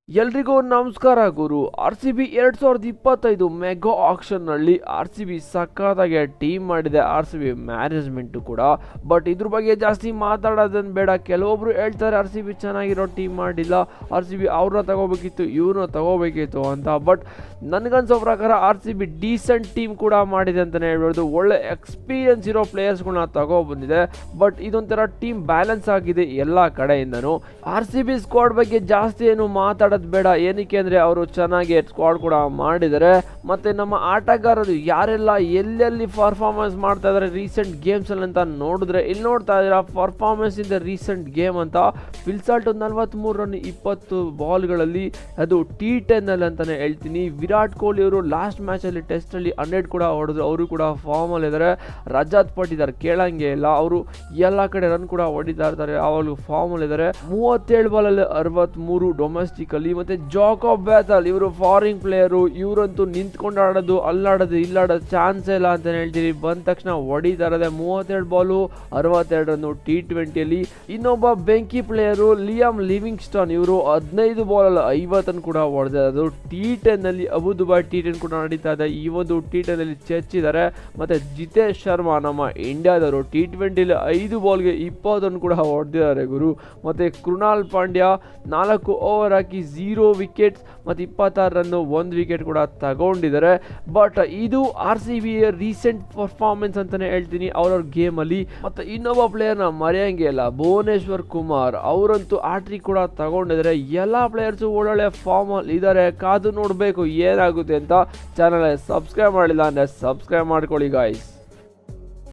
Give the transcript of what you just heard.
ಎಲ್ರಿಗೂ ನಮಸ್ಕಾರ ಗುರು. RCB 2025 mega auction ನಲ್ಲಿ RCB ಸಕ್ಕತ್ತಾಗಿ ಟೀಮ್ ಮಾಡಿದೆ, RCB ಮ್ಯಾನೇಜ್ಮೆಂಟ್ ಕೂಡ. ಬಟ್ ಇದ್ರ ಬಗ್ಗೆ ಜಾಸ್ತಿ ಮಾತಾಡೋದನ್ನ ಬೇಡ. ಕೆಲವೊಬ್ರು ಹೇಳ್ತಾರೆ RCB ಚೆನ್ನಾಗಿರೋ ಟೀಮ್ ಮಾಡಿಲ್ಲ, RCB ಅವ್ರನ್ನ ತಗೋಬೇಕಿತ್ತು, ಇವ್ರನ್ನ ತಗೋಬೇಕಿತ್ತು ಅಂತ. ಬಟ್ ನನಗನ್ಸೋ ಪ್ರಕಾರ RCB ಡೀಸೆಂಟ್ ಟೀಮ್ ಕೂಡ ಮಾಡಿದೆ ಅಂತಲೇ ಹೇಳ್ಬೋದು. ಒಳ್ಳೆ ಎಕ್ಸ್ಪೀರಿಯನ್ಸ್ ಇರೋ ಪ್ಲೇಯರ್ಸ್ಗಳನ್ನ ತಗೊಬಂದಿದೆ. ಬಟ್ ಇದೊಂಥರ ಟೀಮ್ ಬ್ಯಾಲೆನ್ಸ್ ಆಗಿದೆ ಎಲ್ಲ ಕಡೆಯಿಂದನೂ. RCB ಸ್ಕ್ವಾಡ್ ಬಗ್ಗೆ ಜಾಸ್ತಿ ಏನು ಮಾತಾಡೋದು ಬೇಡ, ಏನಕ್ಕೆ ಅಂದರೆ ಅವರು ಚೆನ್ನಾಗಿ ಸ್ಕ್ವಾಡ್ ಕೂಡ ಮಾಡಿದ್ದಾರೆ. ಮತ್ತು ನಮ್ಮ ಆಟಗಾರರು ಯಾರೆಲ್ಲ ಎಲ್ಲೆಲ್ಲಿ ಪರ್ಫಾರ್ಮೆನ್ಸ್ ಮಾಡ್ತಾ ಇದ್ದಾರೆ ರೀಸೆಂಟ್ ಗೇಮ್ಸಲ್ಲಿ ಅಂತ ನೋಡಿದ್ರೆ, ಇಲ್ಲಿ ನೋಡ್ತಾ ಇದ್ದೀರಾ performance in the recent game ಅಂತ. ಫಿಲ್ಸಾಲ್ಟ್ 43 ರನ್ 20 ಬಾಲ್ಗಳಲ್ಲಿ, ಅದು T10 ಅಲ್ಲಿ ಅಂತಲೇ ಹೇಳ್ತೀನಿ. ವಿರಾಟ್ ಕೊಹ್ಲಿ ಅವರು ಲಾಸ್ಟ್ ಮ್ಯಾಚಲ್ಲಿ ಟೆಸ್ಟಲ್ಲಿ 100 ಕೂಡ ಹೊಡೆದ್ರು, ಅವರು ಕೂಡ ಫಾರ್ಮಲ್ಲಿ ಇದ್ದಾರೆ. ರಜತ್ ಪಟ್ಟಿದಾರ್ ಕೇಳಂಗೆ ಇಲ್ಲ, ಅವರು ಎಲ್ಲ ಕಡೆ ರನ್ ಕೂಡ ಹೊಡಿತಾ ಇರ್ತಾರೆ, ಅವರು ಫಾರ್ಮಲ್ಲಿ ಇದ್ದಾರೆ. 37 ಬಾಲಲ್ಲಿ 63 ಡೊಮೆಸ್ಟಿಕಲ್ಲಿ. ಮತ್ತೆ ಜಾಕೋಬ್ ಬ್ಯಾಥಲ್ ಇವರು ಫಾರಿನ್ ಪ್ಲೇಯರು, ಇವರಂತೂ ನಿಂತ್ಕೊಂಡು ಆಡೋದು, ಅಲ್ಲಾಡೋದು ಇಲ್ಲಾಡೋದು ಚಾನ್ಸೇ ಇಲ್ಲ ಅಂತ ಹೇಳ್ತೀರಿ. ಬಂದ ತಕ್ಷಣ ಹೊಡಿತಾ ಇರೋದೆ. 32 ಬಾಲು 62 ರನ್ನು T20ಅಲ್ಲಿ. ಇನ್ನೊಬ್ಬ ಬೆಂಕಿ ಪ್ಲೇಯರು ಲಿಯಾಮ್ ಲಿವಿಂಗ್ಸ್ಟನ್, ಇವರು 15 ಬಾಲಲ್ಲಿ 50 ಕೂಡ ಹೊಡೆದಿರೋದು. T10 ಅಲ್ಲಿ ಅಬುದುಬಾಯ್ T10 ಕೂಡ ನಡೀತಾ ಇದೆ, ಈ ಒಂದು T10 ಅಲ್ಲಿ ಚೆಚ್ಚಿದ್ದಾರೆ. ಮತ್ತೆ ಜಿತೇಶ್ ಶರ್ಮಾ ನಮ್ಮ ಇಂಡಿಯಾದವರು T20ಅಲ್ಲಿ 5 ಬಾಲ್ಗೆ 20 ರನ್ ಕೂಡ ಹೊಡೆದಿದ್ದಾರೆ ಗುರು. ಮತ್ತೆ ಕೃಣಾಲ್ ಪಾಂಡ್ಯ 4 ಓವರ್ ಹಾಕಿ 0 ವಿಕೆಟ್ಸ್ ಮತ್ತು 26 ರನ್ನು 1 ವಿಕೆಟ್ ಕೂಡ ತಗೊಂಡಿದ್ದಾರೆ. ಬಟ್ ಇದು RCB ರೀಸೆಂಟ್ ಪರ್ಫಾರ್ಮೆನ್ಸ್ ಅಂತಾನೆ ಹೇಳ್ತೀನಿ ಅವ್ರವ್ರ ಗೇಮಲ್ಲಿ. ಮತ್ತು ಇನ್ನೊಬ್ಬ ಪ್ಲೇಯರ್ನ ಮರೆಯಂಗೆ ಇಲ್ಲ, ಭುವನೇಶ್ವರ್ ಕುಮಾರ್, ಅವರಂತೂ ಆಟ್ರಿಕ್ ಕೂಡ ತಗೊಂಡಿದ್ದಾರೆ. ಎಲ್ಲ ಪ್ಲೇಯರ್ಸು ಒಳ್ಳೊಳ್ಳೆ ಫಾರ್ಮಲ್ಲಿ ಇದ್ದಾರೆ, ಕಾದು ನೋಡಬೇಕು ಏನಾಗುತ್ತೆ ಅಂತ. ಚಾನಲ್ ಸಬ್ಸ್ಕ್ರೈಬ್ ಮಾಡಿಲ್ಲ ಅಂದರೆ ಸಬ್ಸ್ಕ್ರೈಬ್ ಮಾಡ್ಕೊಳ್ಳಿ ಗಾಯ್ಸ್.